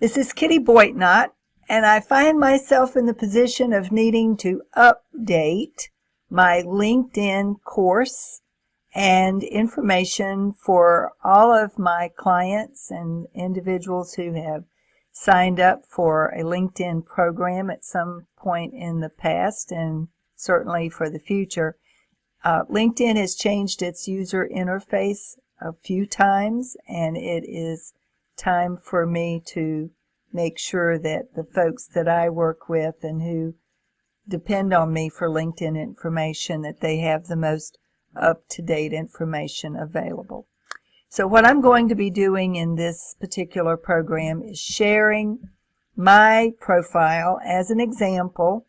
This is Kitty Boitnott, and I find myself in the position of needing to update my LinkedIn course and information for all of my clients and individuals who have signed up for a LinkedIn program at some point in the past and certainly for the future. LinkedIn has changed its user interface a few times, and it is time for me to make sure that the folks that I work with and who depend on me for LinkedIn information, that they have the most up-to-date information available. So what I'm going to be doing in this particular program is sharing my profile as an example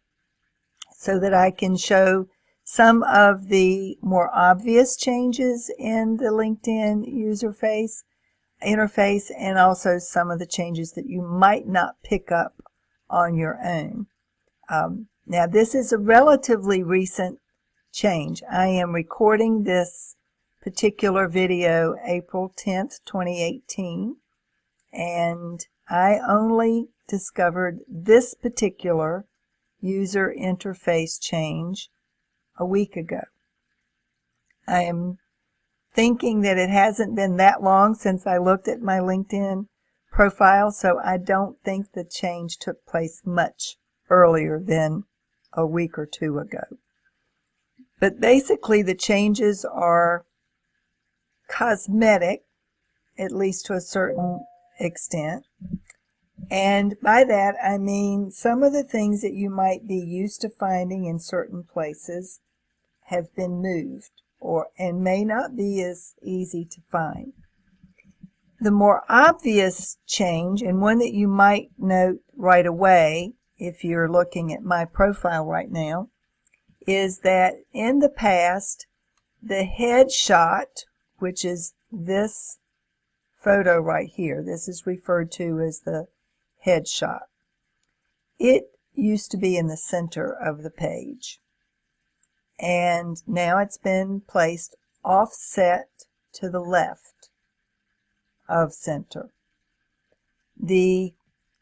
so that I can show some of the more obvious changes in the LinkedIn user interface and also some of the changes that you might not pick up on your own. Now this is a relatively recent change. I am recording this particular video April 10th, 2018, and I only discovered this particular user interface change a week ago. I am thinking that it hasn't been that long since I looked at my LinkedIn profile, so I don't think the change took place much earlier than a week or two ago. But basically the changes are cosmetic, at least to a certain extent. And by that I mean some of the things that you might be used to finding in certain places have been moved and may not be as easy to find. The more obvious change, and one that you might note right away if you're looking at my profile right now, is that in the past the headshot, which is this photo right here, this is referred to as the headshot, it used to be in the center of the page. And now it's been placed offset to the left of center. The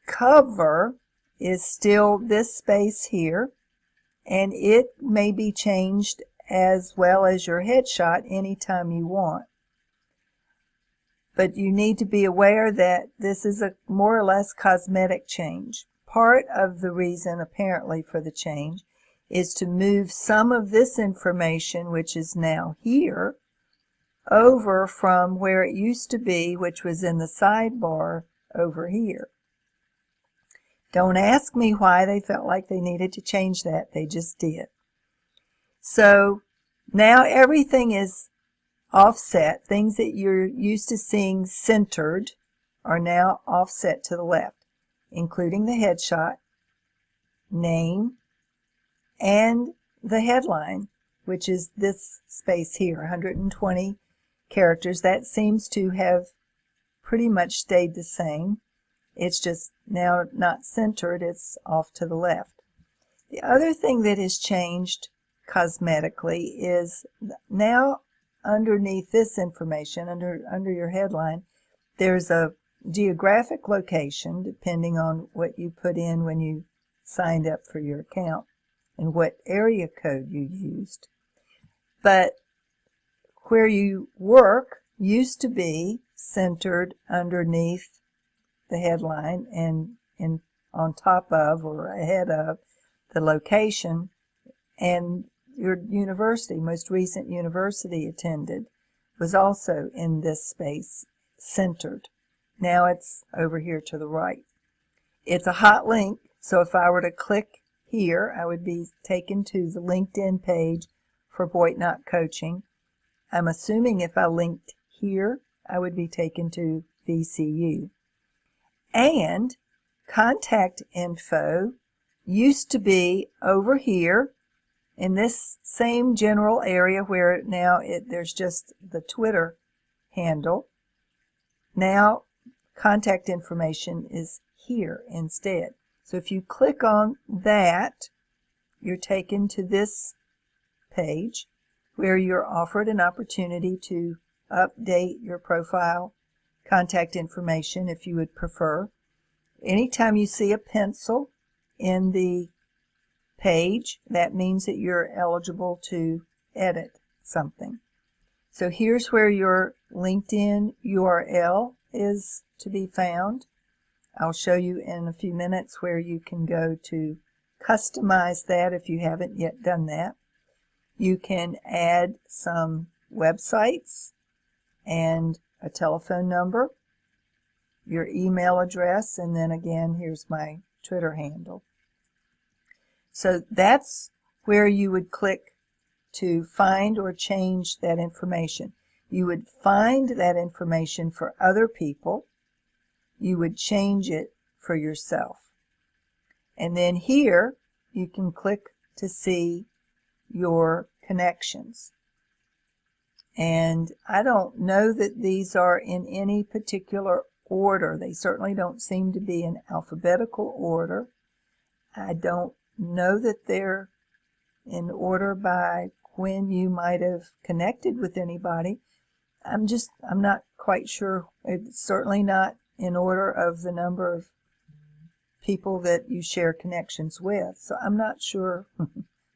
cover is still this space here, and it may be changed as well as your headshot anytime you want. But you need to be aware that this is a more or less cosmetic change. Part of the reason apparently for the change is to move some of this information, which is now here, over from where it used to be, which was in the sidebar over here. Don't ask me why they felt like they needed to change that. They just did. So now everything is offset. Things that you're used to seeing centered are now offset to the left, including the headshot, name, and the headline, which is this space here, 120 characters. That seems to have pretty much stayed the same. It's just now not centered, it's off to the left. The other thing that has changed cosmetically is now underneath this information, under your headline, there's a geographic location depending on what you put in when you signed up for your account and what area code you used. But where you work used to be centered underneath the headline and on top of or ahead of the location, and your university, most recent university attended, was also in this space centered. Now it's over here to the right. It's a hot link, so if I were to click here, I would be taken to the LinkedIn page for Boitnott Coaching. I'm assuming if I linked here, I would be taken to VCU. And contact info used to be over here in this same general area where now there's just the Twitter handle. Now contact information is here instead. So if you click on that, you're taken to this page where you're offered an opportunity to update your profile contact information if you would prefer. anytime you see a pencil in the page, that means that you're eligible to edit something. So here's where your LinkedIn URL is to be found. I'll show you in a few minutes where you can go to customize that if you haven't yet done that. You can add some websites and a telephone number, your email address, and then again, here's my Twitter handle. So that's where you would click to find or change that information. You would find that information for other people. You would change it for yourself. And then here you can click to see your connections. And I don't know that these are in any particular order. They certainly don't seem to be in alphabetical order. I don't know that they're in order by when you might have connected with anybody. I'm not quite sure. It's certainly not in order of the number of people that you share connections with. So I'm not sure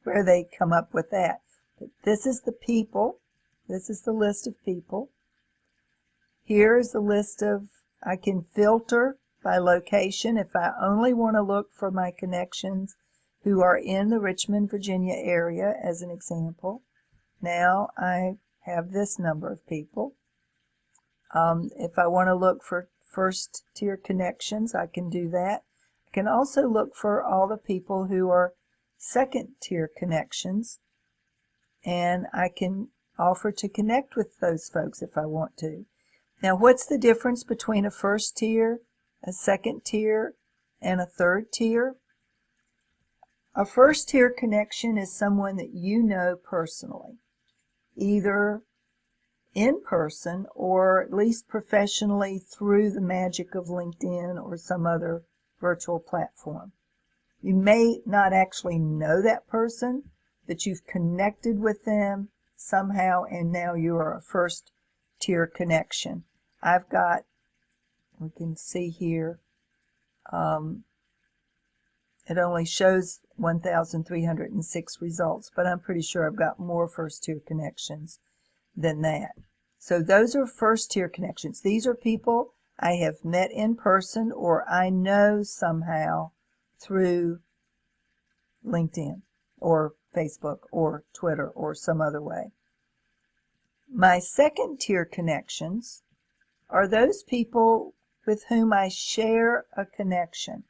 where they come up with that. But this is the people. This is the list of people. Here is the list of, I can filter by location if I only want to look for my connections who are in the Richmond, Virginia area, as an example. Now I have this number of people. If I want to look for first tier connections, I can do that. I can also look for all the people who are second tier connections, and I can offer to connect with those folks if I want to. Now, what's the difference between a first tier, a second tier, and a third tier? A first tier connection is someone that you know personally, either in person or at least professionally through the magic of LinkedIn or some other virtual platform. You may not actually know that person, but you've connected with them somehow, and now you are a first tier connection. I've got, we can see here, it only shows 1,306 results, but I'm pretty sure I've got more first tier connections than that. So those are first tier connections. These are people I have met in person or I know somehow through LinkedIn or Facebook or Twitter or some other way. My second tier connections are those people with whom I share a connection.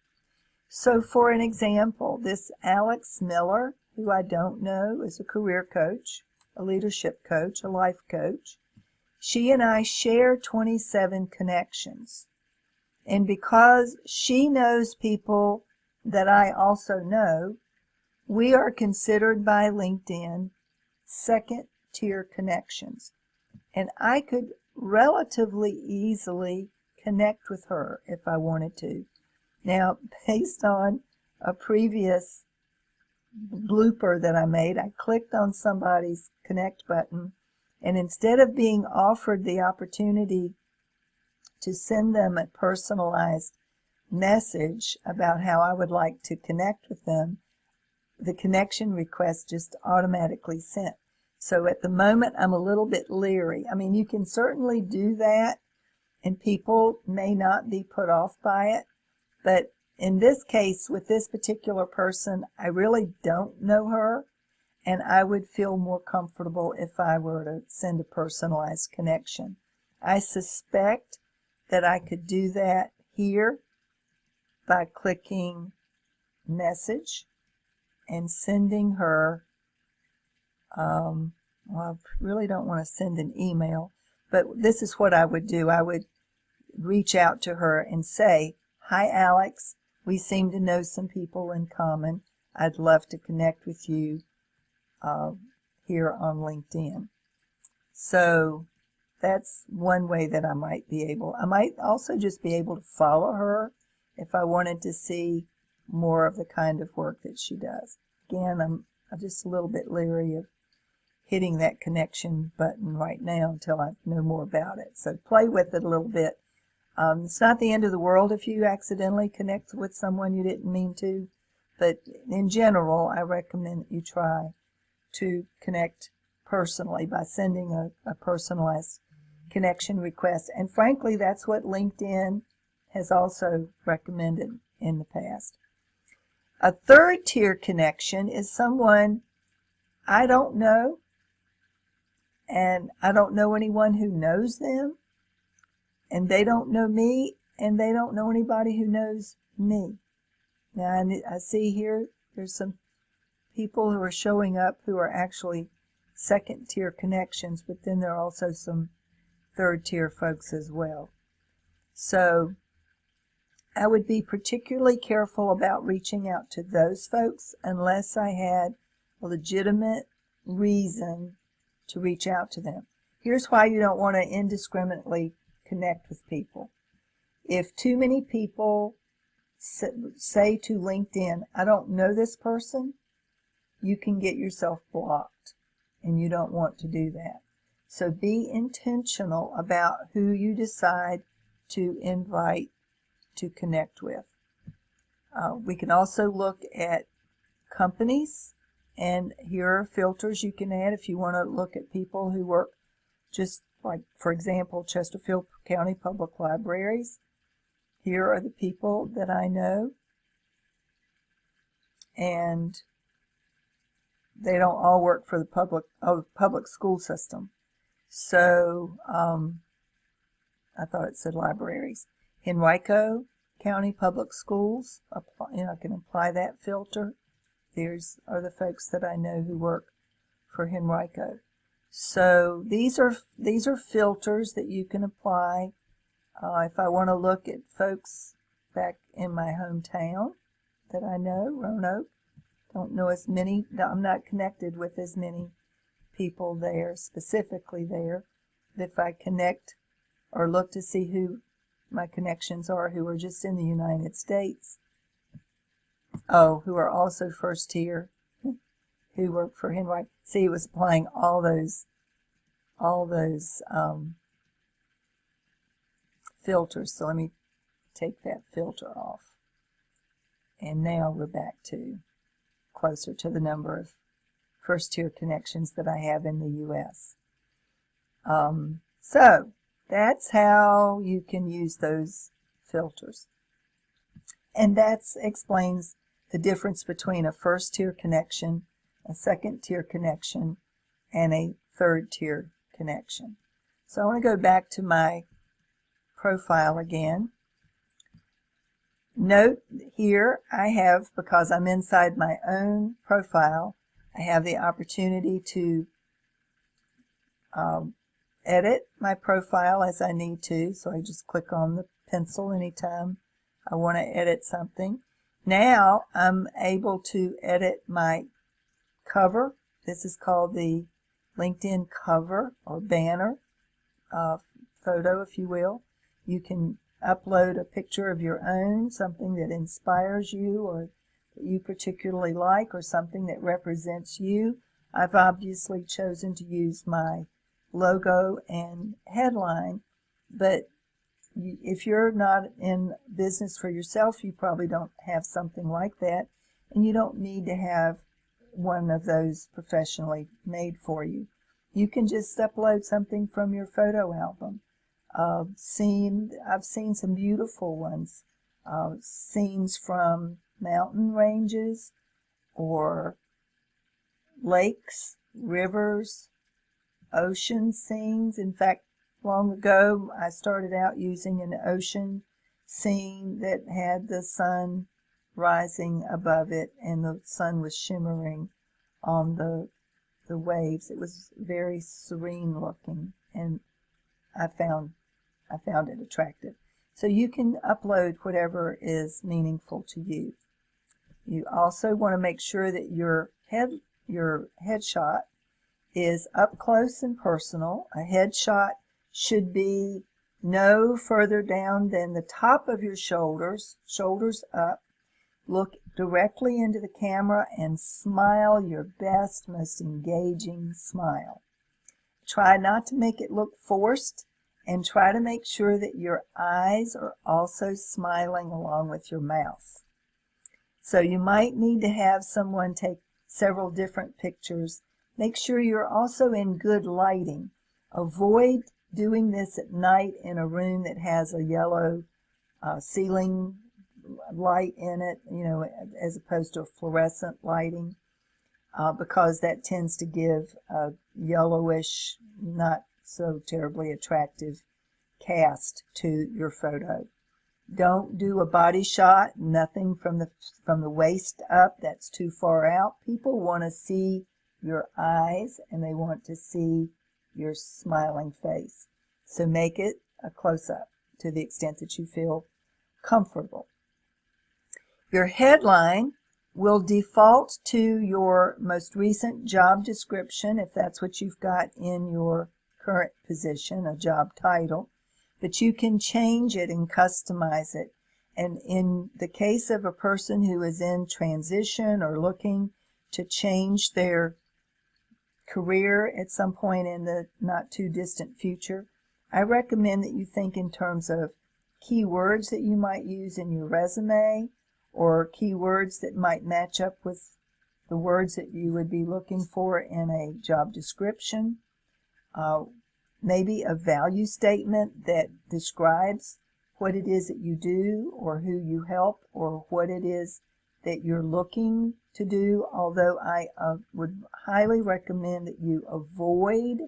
So for an example, this Alex Miller, who I don't know, is a career coach, a leadership coach, a life coach. She and I share 27 connections. And because she knows people that I also know, we are considered by LinkedIn second tier connections. And I could relatively easily connect with her if I wanted to. Now, based on a previous blooper that I made, I clicked on somebody's connect button, and instead of being offered the opportunity to send them a personalized message about how I would like to connect with them, the connection request just automatically sent. So at the moment, I'm a little bit leery. I mean, you can certainly do that, and people may not be put off by it. But in this case, with this particular person, I really don't know her, and I would feel more comfortable if I were to send a personalized connection. I suspect that I could do that here by clicking message and sending her, well, I really don't want to send an email, but this is what I would do. I would reach out to her and say, "Hi, Alex. We seem to know some people in common. I'd love to connect with you here on LinkedIn." So that's one way that I might be able. I might also just be able to follow her if I wanted to see more of the kind of work that she does. Again, I'm just a little bit leery of hitting that connection button right now until I know more about it. So play with it a little bit. It's not the end of the world if you accidentally connect with someone you didn't mean to, but in general, I recommend that you try to connect personally by sending a personalized connection request. And frankly, that's what LinkedIn has also recommended in the past. A third tier connection is someone I don't know, and I don't know anyone who knows them, and they don't know me, and they don't know anybody who knows me. Now, I see here there's some people who are showing up who are actually second tier connections, but then there are also some third tier folks as well. So I would be particularly careful about reaching out to those folks unless I had a legitimate reason to reach out to them. Here's why you don't want to indiscriminately connect with people. If too many people say to LinkedIn, I don't know this person, you can get yourself blocked, and you don't want to do that. So be intentional about who you decide to invite to connect with. We can also look at companies, and here are filters you can add if you want to look at people who work just like, for example, Chesterfield County Public Libraries. Here are the people that I know, and they don't all work for the public school system. So I thought it said libraries. Henrico County Public Schools, I can apply that filter. These are the folks that I know who work for Henrico. So these are filters that you can apply. If I want to look at folks back in my hometown that I know, Roanoke, don't know as many, I'm not connected with as many people there, specifically there. If I connect or look to see who my connections are who are just in the United States, who are also first tier, who work for Henry. See, it was applying all those filters. So let me take that filter off. And now we're back to closer to the number of first tier connections that I have in the U.S. So that's how you can use those filters. And that explains the difference between a first tier connection, a second tier connection, and a third tier connection. So I want to go back to my profile again. Note here I have, because I'm inside my own profile, I have the opportunity to edit my profile as I need to. So I just click on the pencil anytime I want to edit something. Now I'm able to edit my cover. This is called the LinkedIn cover or banner photo, if you will. You can upload a picture of your own, something that inspires you or that you particularly like, or something that represents you. I've obviously chosen to use my logo and headline, but if you're not in business for yourself, you probably don't have something like that, and you don't need to have one of those professionally made for you. You can just upload something from your photo album. I've seen some beautiful ones, scenes from mountain ranges or lakes, rivers, ocean scenes. In fact, long ago I started out using an ocean scene that had the sun rising above it and the sun was shimmering on the waves. It was very serene looking, and I found it attractive. So you can upload whatever is meaningful to you. You also want to make sure that your headshot is up close and personal. A headshot should be no further down than the top of your shoulders up. Look directly into the camera and smile your best, most engaging smile. Try not to make it look forced, and try to make sure that your eyes are also smiling along with your mouth. So you might need to have someone take several different pictures. Make sure you're also in good lighting. Avoid doing this at night in a room that has a yellow ceiling light in it, as opposed to a fluorescent lighting, because that tends to give a yellowish, not so terribly attractive cast to your photo. Don't do a body shot, nothing from the waist up, that's too far out. People want to see your eyes and they want to see your smiling face. So make it a close-up to the extent that you feel comfortable. Your headline will default to your most recent job description if that's what you've got in your current position, a job title, but you can change it and customize it. And in the case of a person who is in transition or looking to change their career at some point in the not too distant future, I recommend that you think in terms of keywords that you might use in your resume, or keywords that might match up with the words that you would be looking for in a job description. Maybe a value statement that describes what it is that you do or who you help or what it is that you're looking to do, although I would highly recommend that you avoid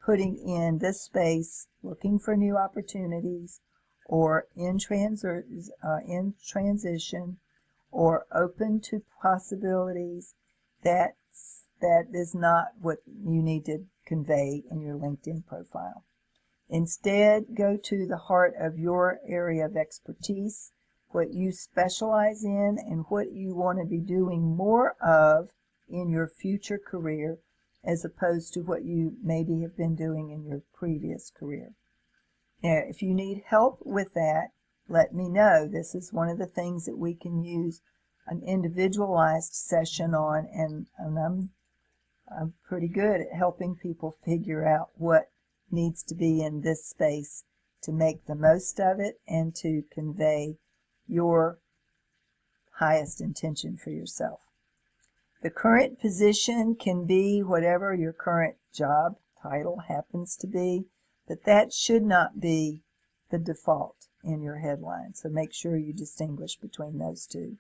putting in this space looking for new opportunities or in transition or open to possibilities. That is not what you need to convey in your LinkedIn profile. Instead, go to the heart of your area of expertise, what you specialize in and what you want to be doing more of in your future career, as opposed to what you maybe have been doing in your previous career. Now, if you need help with that, let me know. This is one of the things that we can use an individualized session on, and I'm pretty good at helping people figure out what needs to be in this space to make the most of it and to convey your highest intention for yourself. The current position can be whatever your current job title happens to be, but that should not be the default in your headline. So make sure you distinguish between those two.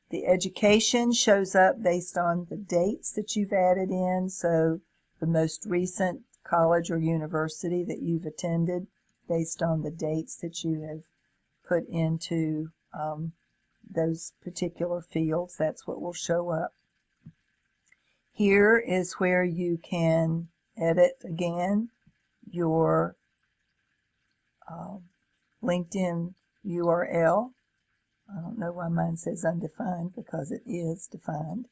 The education shows up based on the dates that you've added in, so the most recent college or university that you've attended based on the dates that you have put into those particular fields. That's what will show up. Here is where you can edit again your LinkedIn URL. I don't know why mine says undefined, because it is defined.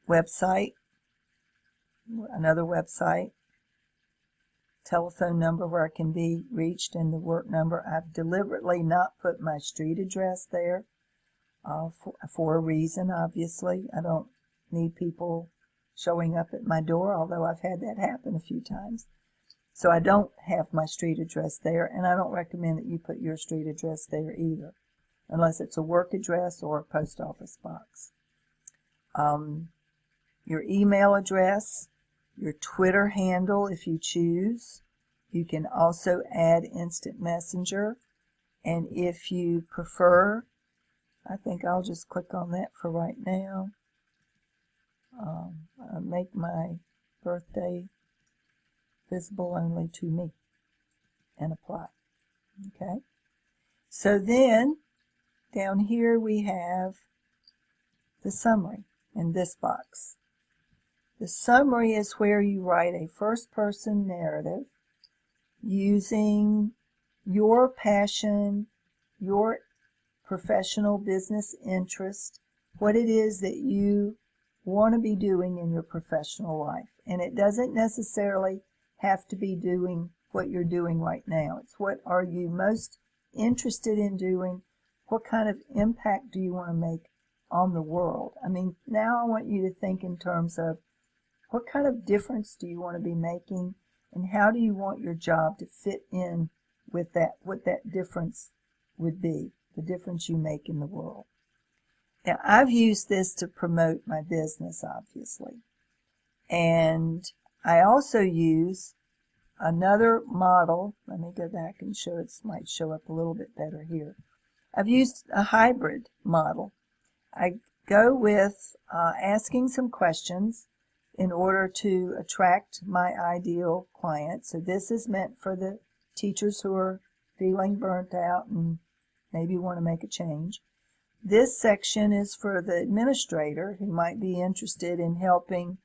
Website, another website, telephone number where I can be reached, and the work number. I've deliberately not put my street address there for a reason, obviously. I don't need people showing up at my door, although I've had that happen a few times. So I don't have my street address there, and I don't recommend that you put your street address there either, unless it's a work address or a post office box. Your email address, your Twitter handle if you choose. You can also add Instant Messenger, and if you prefer, I think I'll just click on that for right now. Make my birthday visible only to me and apply. Okay, so then down here we have the summary in this box. The summary is where you write a first-person narrative using your passion, your professional business interest, what it is that you want to be doing in your professional life. And it doesn't necessarily have to be doing what you're doing right now. It's what are you most interested in doing? What kind of impact do you want to make on the world? I mean, now I want you to think in terms of what kind of difference do you want to be making and how do you want your job to fit in with that, what that difference would be, the difference you make in the world. Now, I've used this to promote my business, obviously. And I also use another model. Let me go back and show it. Might show up a little bit better here. I've used a hybrid model. I go with asking some questions in order to attract my ideal client. So this is meant for the teachers who are feeling burnt out and maybe want to make a change. This section is for the administrator who might be interested in helping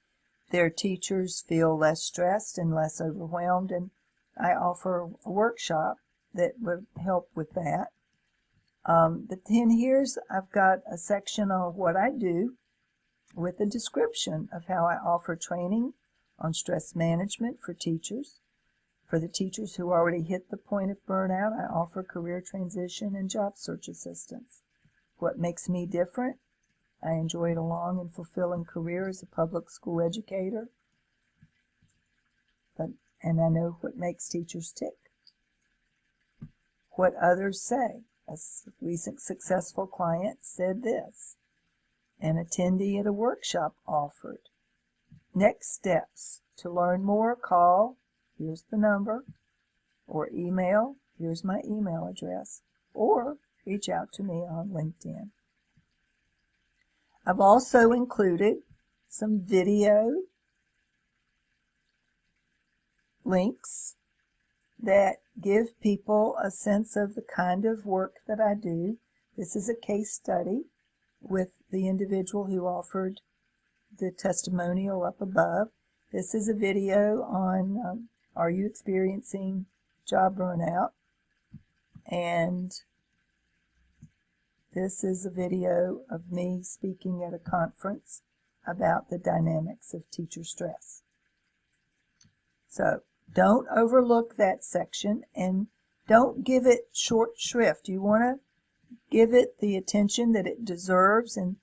their teachers feel less stressed and less overwhelmed, and I offer a workshop that would help with that. But then here's, I've got a section on what I do with a description of how I offer training on stress management for teachers. For the teachers who already hit the point of burnout, I offer career transition and job search assistance. What makes me different? I enjoyed a long and fulfilling career as a public school educator, and I know what makes teachers tick. What others say. A recent successful client said this. An attendee at a workshop offered. Next steps. To learn more, call, here's the number, or email, here's my email address, or reach out to me on LinkedIn. I've also included some video links that give people a sense of the kind of work that I do. This is a case study with the individual who offered the testimonial up above. This is a video on are you experiencing job burnout? And this is a video of me speaking at a conference about the dynamics of teacher stress. So don't overlook that section and don't give it short shrift. You want to give it the attention that it deserves and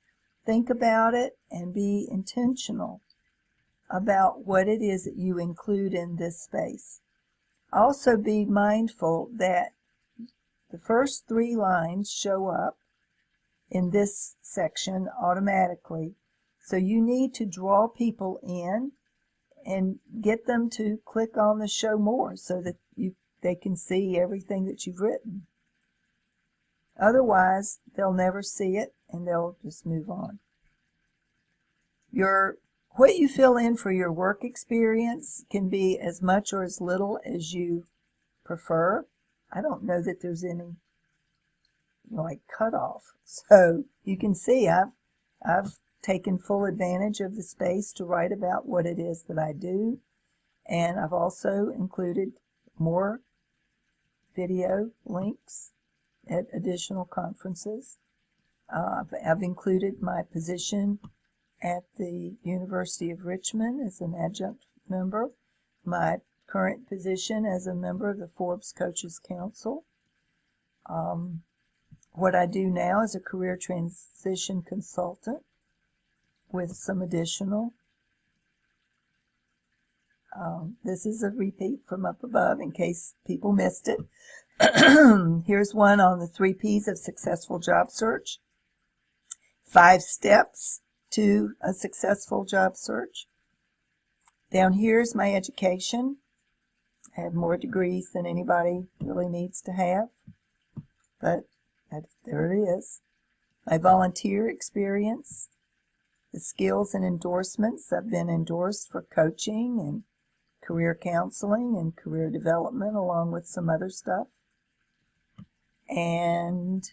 think about it and be intentional about what it is that you include in this space. Also be mindful that the first 3 lines show up in this section automatically. So you need to draw people in and get them to click on the show more so that they can see everything that you've written. Otherwise, they'll never see it and they'll just move on. What you fill in for your work experience can be as much or as little as you prefer. I don't know that there's any cutoff. So you can see I've taken full advantage of the space to write about what it is that I do, and I've also included more video links at additional conferences. I've included my position at the University of Richmond as an adjunct member, my current position as a member of the Forbes Coaches Council. What I do now is a career transition consultant with some additional. This is a repeat from up above in case people missed it. Here's one on the 3 P's of successful job search. 5 steps to a successful job search. Down here's my education. I have more degrees than anybody really needs to have, but there it is. My volunteer experience, the skills and endorsements. I've been endorsed for coaching and career counseling and career development along with some other stuff. And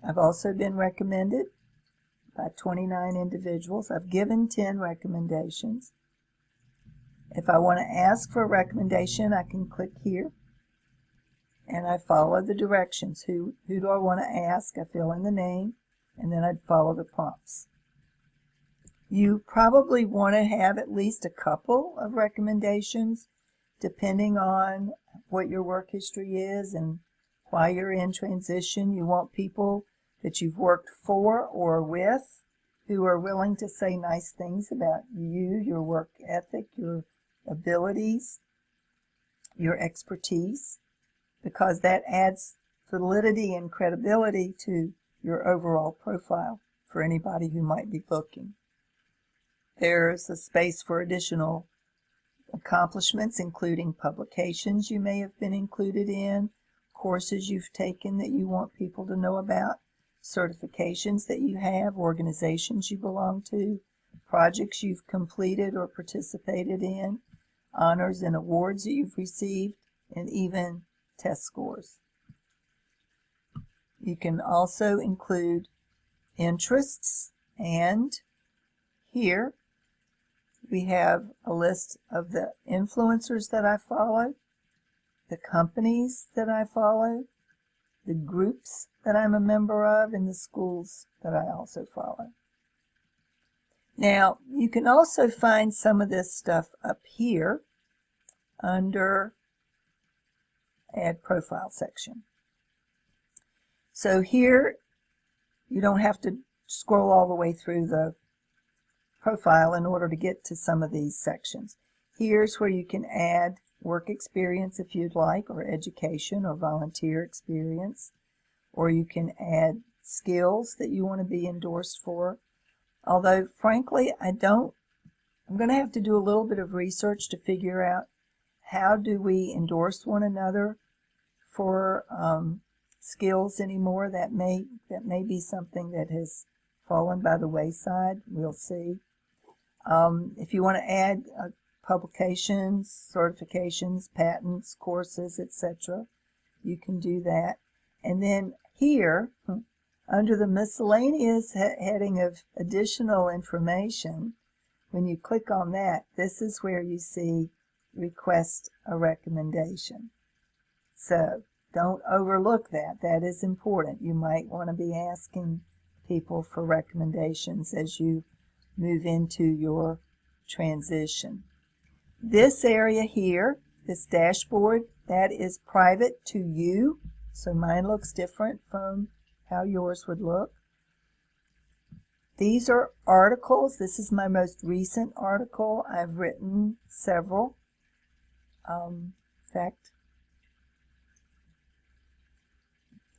I've also been recommended by 29 individuals. I've given 10 recommendations. If I want to ask for a recommendation, I can click here and I follow the directions. Who do I want to ask? I fill in the name and then I'd follow the prompts. You probably want to have at least a couple of recommendations depending on what your work history is and why you're in transition. You want people that you've worked for or with who are willing to say nice things about you, your work ethic, your abilities. your expertise, because that adds validity and credibility to your overall profile for anybody who might be looking. There's a space for additional accomplishments, including publications you may have been included in, courses you've taken that you want people to know about, certifications that you have, organizations you belong to, projects you've completed or participated in, honors and awards that you've received, and even test scores. You can also include interests, and here we have a list of the influencers that I follow, the companies that I follow, the groups that I'm a member of, and the schools that I also follow. Now, you can also find some of this stuff up here under Add Profile section. So here, you don't have to scroll all the way through the profile in order to get to some of these sections. Here's where you can add work experience if you'd like, or education or volunteer experience, or you can add skills that you want to be endorsed for. Although, frankly, I'm going to have to do a little bit of research to figure out how do we endorse one another for skills anymore. That may be something that has fallen by the wayside. We'll see. If you want to add publications, certifications, patents, courses, etc., you can do that. And then here, under the miscellaneous heading of additional information, when you click on that, this is where you see request a recommendation. So don't overlook that. That is important. You might want to be asking people for recommendations as you move into your transition. This area here, this dashboard, that is private to you. So mine looks different from how yours would look. These are articles. This is my most recent article. I've written several. In fact,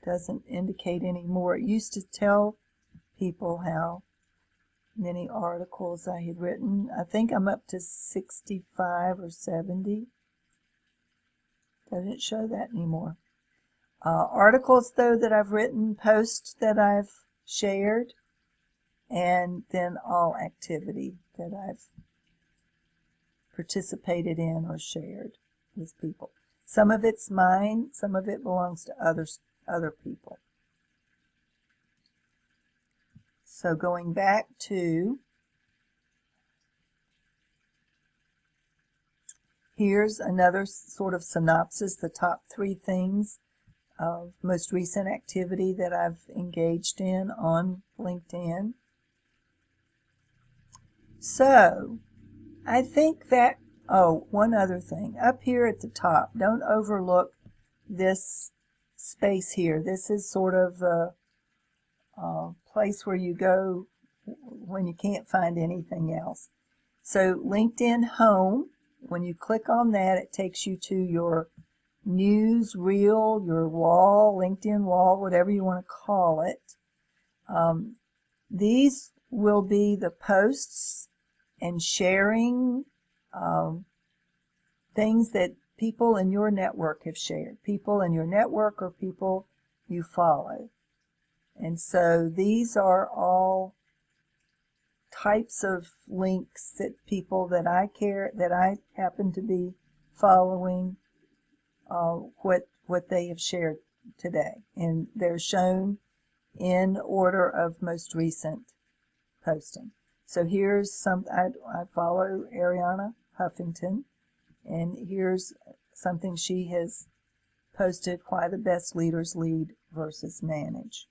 doesn't indicate anymore. It used to tell people how many articles I had written. I think I'm up to 65 or 70. Doesn't show that anymore. Articles, though, that I've written, posts that I've shared, and then all activity that I've participated in or shared with people. Some of it's mine, some of it belongs to other people. So going back to, here's another sort of synopsis, the top 3 things of most recent activity that I've engaged in on LinkedIn. So I think that, one other thing, up here at the top, don't overlook this space here. This is sort of the place where you go when you can't find anything else. So LinkedIn Home, when you click on that, it takes you to your news reel, your wall, LinkedIn wall, whatever you want to call it. These will be the posts and sharing things that people in your network have shared. People in your network or people you follow. And so these are all types of links that people that I happen to be following, what they have shared today. And they're shown in order of most recent posting. So here's I follow Arianna Huffington, and here's something she has posted, Why the Best Leaders Lead versus Manage.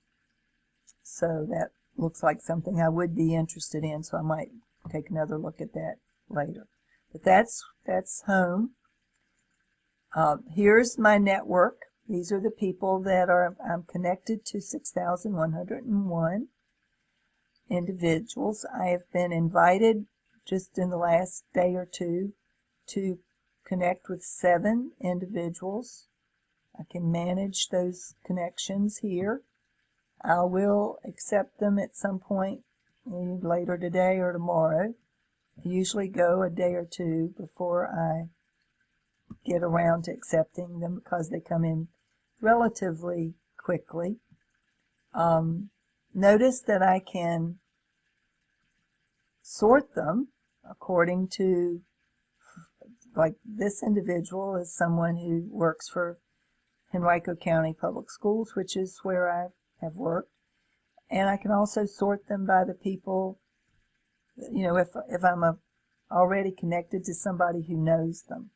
So that looks like something I would be interested in, so I might take another look at that later. But that's home. Here's my network. These are the people that I'm connected to, 6,101 individuals. I have been invited just in the last day or two to connect with 7 individuals. I can manage those connections here. I will accept them at some point later today or tomorrow. I usually go a day or two before I get around to accepting them because they come in relatively quickly. Notice that I can sort them according to, like this individual is someone who works for Henrico County Public Schools, which is where I have worked. And I can also sort them by the people, if I'm already connected to somebody who knows them.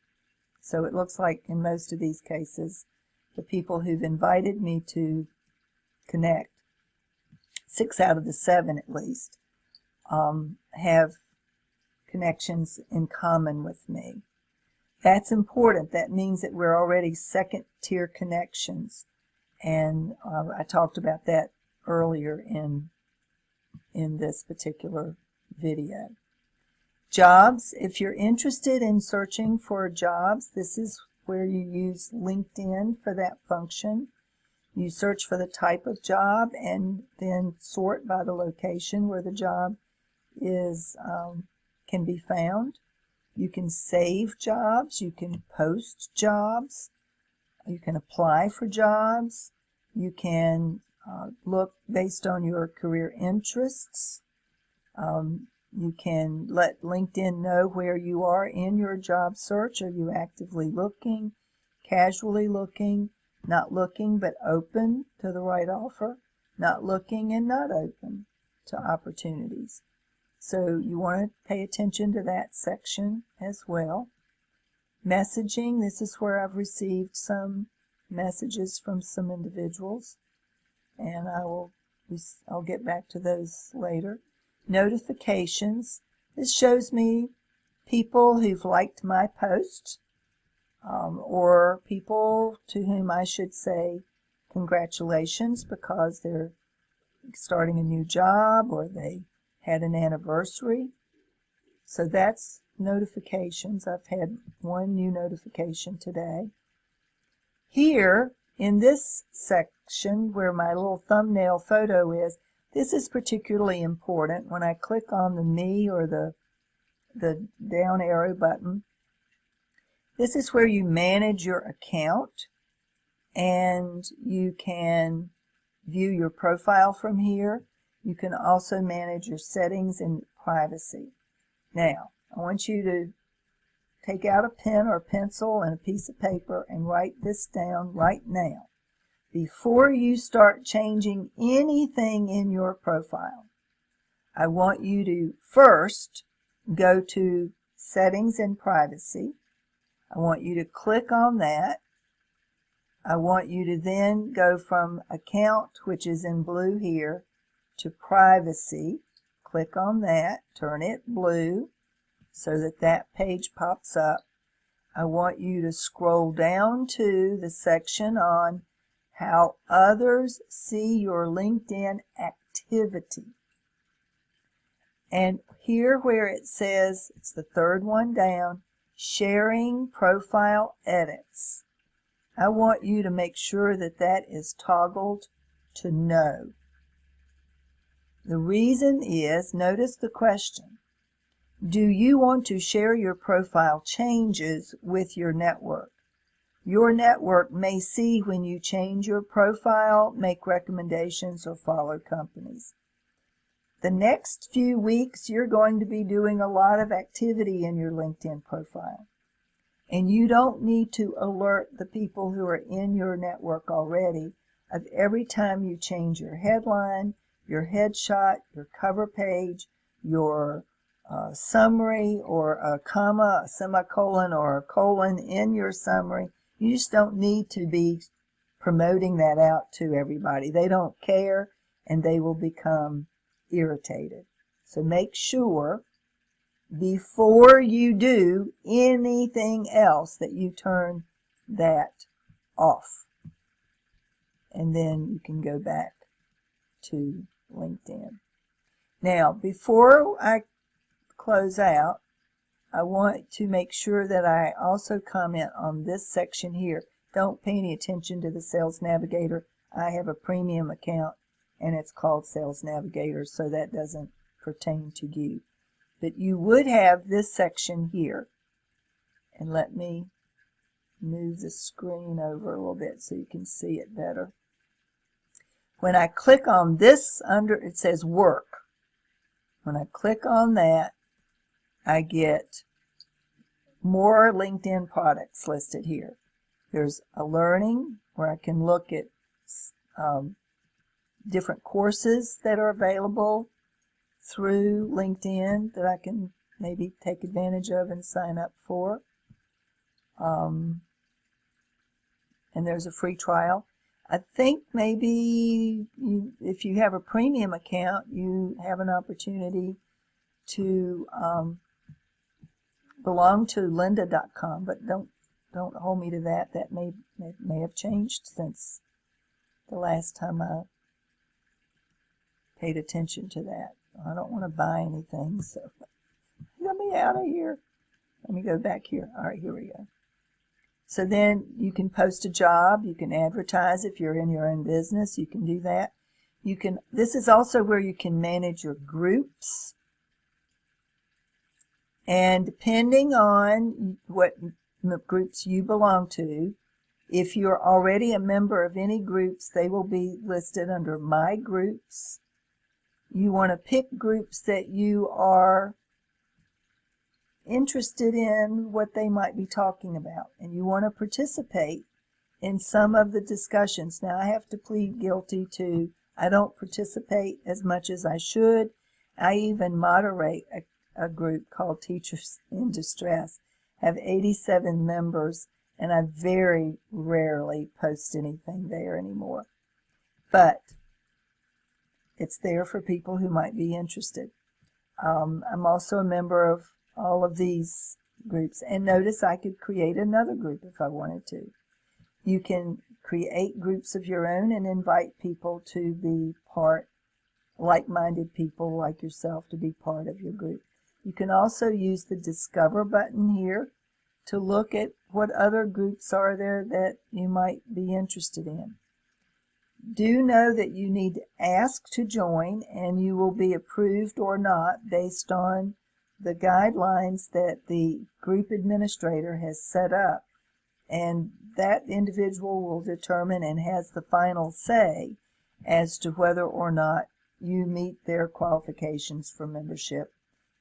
So it looks like in most of these cases, the people who've invited me to connect, 6 out of the 7 at least, have connections in common with me. That's important. That means that we're already second-tier connections, and I talked about that earlier in this particular video. Jobs. If you're interested in searching for jobs, this is where you use LinkedIn for that function. You search for the type of job and then sort by the location where the job is can be found. You can save jobs, you can post jobs, you can apply for jobs, you can look based on your career interests. You can let LinkedIn know where you are in your job search. Are you actively looking, casually looking, not looking but open to the right offer, not looking and not open to opportunities? So you want to pay attention to that section as well. Messaging, this is where I've received some messages from some individuals, and I'll get back to those later. Notifications, this shows me people who've liked my post, or people to whom I should say congratulations because they're starting a new job or they had an anniversary. So that's notifications. I've had one new notification today. Here in this section where my little thumbnail photo is, this is particularly important. When I click on the me or the down arrow button, this is where you manage your account, and you can view your profile from here. You can also manage your settings and privacy. Now, I want you to take out a pen or a pencil and a piece of paper and write this down right now. Before you start changing anything in your profile, I want you to first go to Settings and Privacy. I want you to click on that. I want you to then go from Account, which is in blue here, to Privacy. Click on that, turn it blue so that that page pops up. I want you to scroll down to the section on How Others See Your LinkedIn Activity. And here where it says, it's the third one down, Sharing Profile Edits. I want you to make sure that that is toggled to No. The reason is, notice the question, do you want to share your profile changes with your network? Your network may see when you change your profile, make recommendations, or follow companies. The next few weeks, you're going to be doing a lot of activity in your LinkedIn profile. And you don't need to alert the people who are in your network already of every time you change your headline, your headshot, your cover page, your summary, or a comma, a semicolon, or a colon in your summary. You just don't need to be promoting that out to everybody. They don't care, and they will become irritated. So make sure before you do anything else that you turn that off. And then you can go back to LinkedIn. Now, before I close out, I want to make sure that I also comment on this section here. Don't pay any attention to the Sales Navigator. I have a premium account and it's called Sales Navigator, so that doesn't pertain to you. But you would have this section here. And let me move the screen over a little bit so you can see it better. When I click on this, under it says Work. When I click on that, I get more LinkedIn products listed here. There's a Learning, where I can look at different courses that are available through LinkedIn that I can maybe take advantage of and sign up for. And there's a free trial. I think maybe if you have a premium account, you have an opportunity to belong to lynda.com, but don't hold me to that. That may have changed since the last time I paid attention to that. I don't want to buy anything, so let me out of here. Let me go back here. All right, here we go. So then you can post a job, you can advertise if you're in your own business, you can do that. This is also where you can manage your groups. And depending on what groups you belong to, if you're already a member of any groups, they will be listed under My Groups. You want to pick groups that you are interested in what they might be talking about, and you want to participate in some of the discussions. Now, I have to plead guilty to I don't participate as much as I should. I even moderate a group called Teachers in Distress. I have 87 members, and I very rarely post anything there anymore. But it's there for people who might be interested. I'm also a member of all of these groups. And notice I could create another group if I wanted to. You can create groups of your own and invite people to be part, like-minded people like yourself, to be part of your group. You can also use the Discover button here to look at what other groups are there that you might be interested in. Do know that you need to ask to join, and you will be approved or not based on the guidelines that the group administrator has set up, and that individual will determine and has the final say as to whether or not you meet their qualifications for membership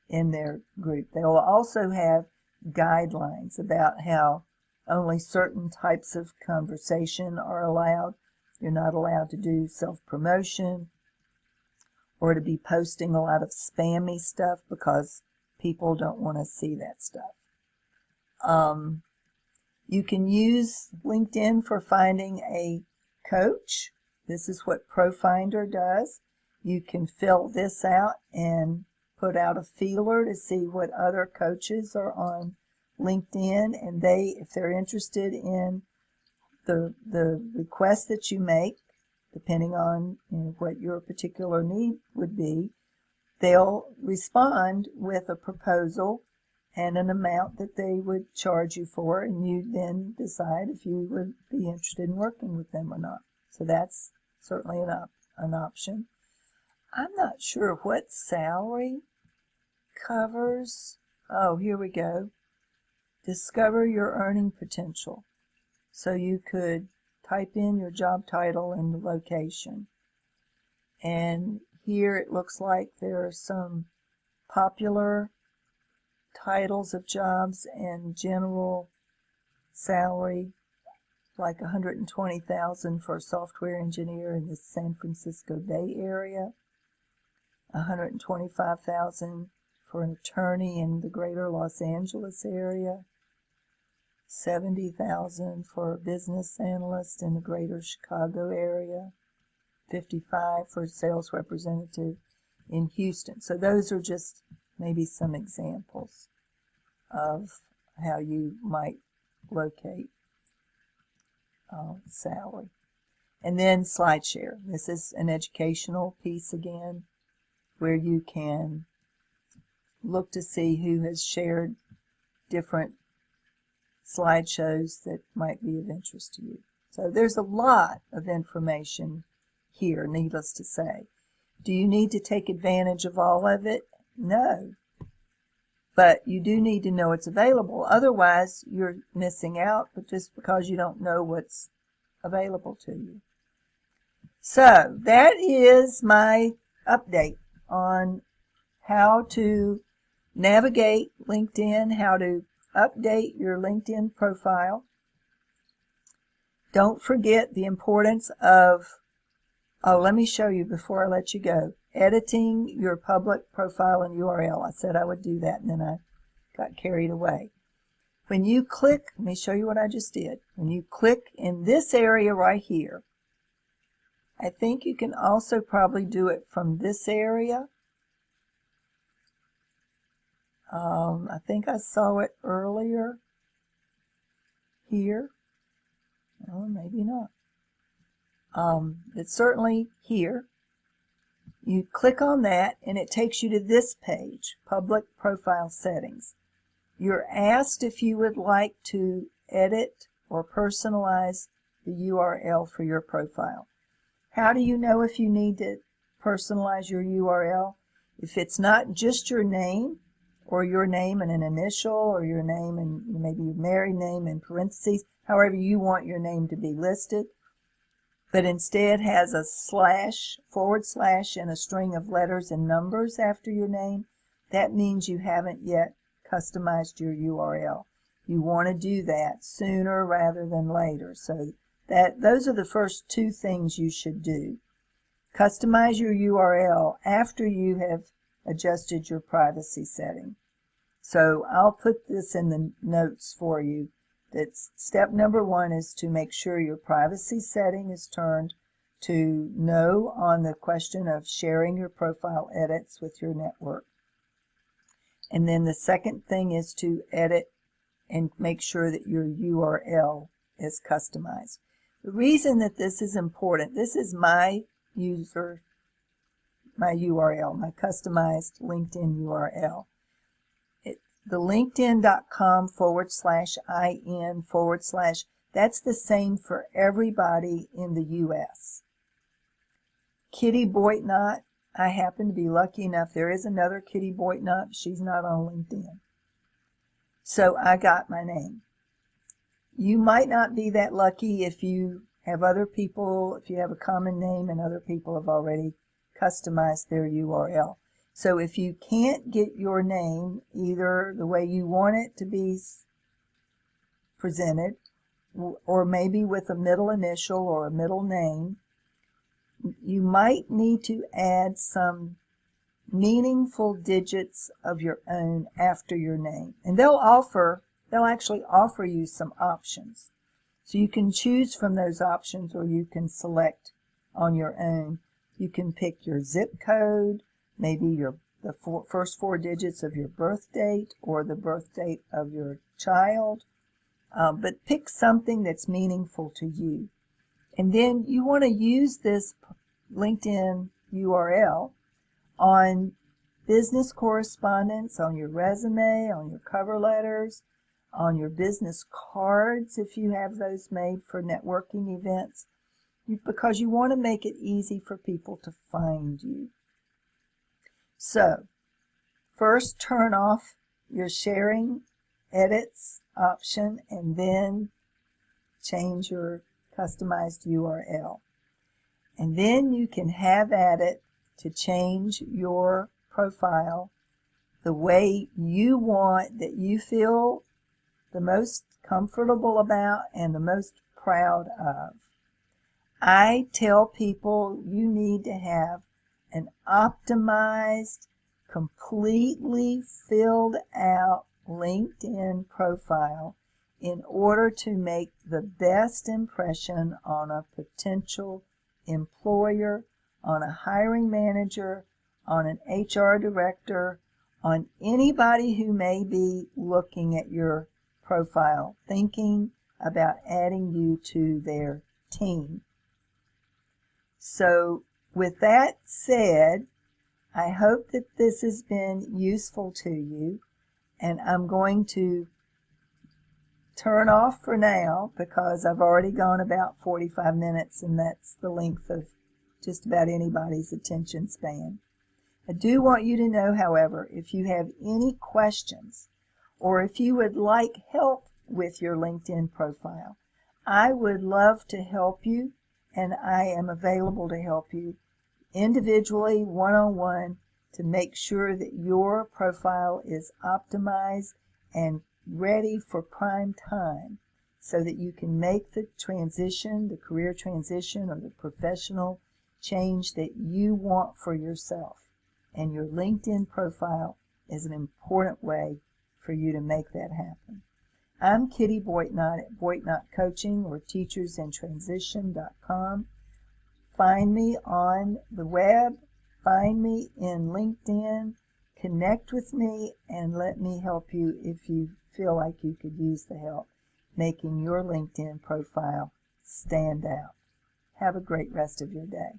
in their group. They will also have guidelines about how only certain types of conversation are allowed. You're not allowed to do self-promotion or to be posting a lot of spammy stuff because people don't want to see that stuff. You can use LinkedIn for finding a coach. This is what ProFinder does. You can fill this out and put out a feeler to see what other coaches are on LinkedIn, and if they're interested in the request that you make, depending on what your particular need would be, they'll respond with a proposal and an amount that they would charge you for, and you then decide if you would be interested in working with them or not. So that's certainly an option. I'm not sure what salary covers. Oh, here we go. Discover your earning potential. So you could type in your job title and the location. And here it looks like there are some popular titles of jobs and general salary, like $120,000 for a software engineer in the San Francisco Bay Area, $125,000 for an attorney in the greater Los Angeles area, $70,000 for a business analyst in the greater Chicago area, $55,000 for a sales representative in Houston. So those are just maybe some examples of how you might locate salary. And then SlideShare. This is an educational piece again, where you can look to see who has shared different slideshows that might be of interest to you. So there's a lot of information here, needless to say. Do you need to take advantage of all of it? No. But you do need to know it's available. Otherwise, you're missing out just because you don't know what's available to you. So that is my update on how to navigate LinkedIn, how to update your LinkedIn profile. Don't forget the importance of, let me show you before I let you go, editing your public profile and URL. I said I would do that, and then I got carried away. When you click, let me show you what I just did. When you click in this area right here, I think you can also probably do it from this area. I think I saw it earlier here. Oh, maybe not. It's certainly here. You click on that and it takes you to this page, Public Profile Settings. You're asked if you would like to edit or personalize the URL for your profile. How do you know if you need to personalize your URL? If it's not just your name, or your name and an initial, or your name and maybe your married name in parentheses, however you want your name to be listed, but instead has a slash, forward slash, and a string of letters and numbers after your name, that means you haven't yet customized your URL. You want to do that sooner rather than later. So those are the first two things you should do. Customize your URL after you have adjusted your privacy setting. So I'll put this in the notes for you. That's step number 1 is to make sure your privacy setting is turned to no on the question of sharing your profile edits with your network. And then the second thing is to edit and make sure that your URL is customized. The reason that this is important, this is my URL, my customized LinkedIn URL. The linkedin.com/in/, that's the same for everybody in the U.S. Kitty Boitnott, I happen to be lucky enough, there is another Kitty Boitnott, she's not on LinkedIn. So I got my name. You might not be that lucky if you have other people, if you have a common name and other people have already customized their URL. So if you can't get your name either the way you want it to be presented, or maybe with a middle initial or a middle name, you might need to add some meaningful digits of your own after your name. And they'll actually offer you some options. So you can choose from those options, or you can select on your own. You can pick your zip code, maybe the first 4 digits of your birth date or the birth date of your child, but pick something that's meaningful to you. And then you want to use this LinkedIn URL on business correspondence, on your resume, on your cover letters, on your business cards if you have those made for networking events, because you want to make it easy for people to find you. So, first turn off your sharing edits option and then change your customized URL. And then you can have at it to change your profile the way you want, that you feel the most comfortable about and the most proud of. I tell people you need to have an optimized, completely filled out LinkedIn profile in order to make the best impression on a potential employer, on a hiring manager, on an HR director, on anybody who may be looking at your profile, thinking about adding you to their team. So with that said, I hope that this has been useful to you, and I'm going to turn off for now because I've already gone about 45 minutes, and that's the length of just about anybody's attention span. I do want you to know, however, if you have any questions or if you would like help with your LinkedIn profile, I would love to help you, and I am available to help you individually, one-on-one, to make sure that your profile is optimized and ready for prime time so that you can make the transition, the career transition or the professional change that you want for yourself. And your LinkedIn profile is an important way for you to make that happen. I'm Kitty Boitnott at Boitnott Coaching or teachersintransition.com. Find me on the web, find me in LinkedIn, connect with me, and let me help you if you feel like you could use the help making your LinkedIn profile stand out. Have a great rest of your day.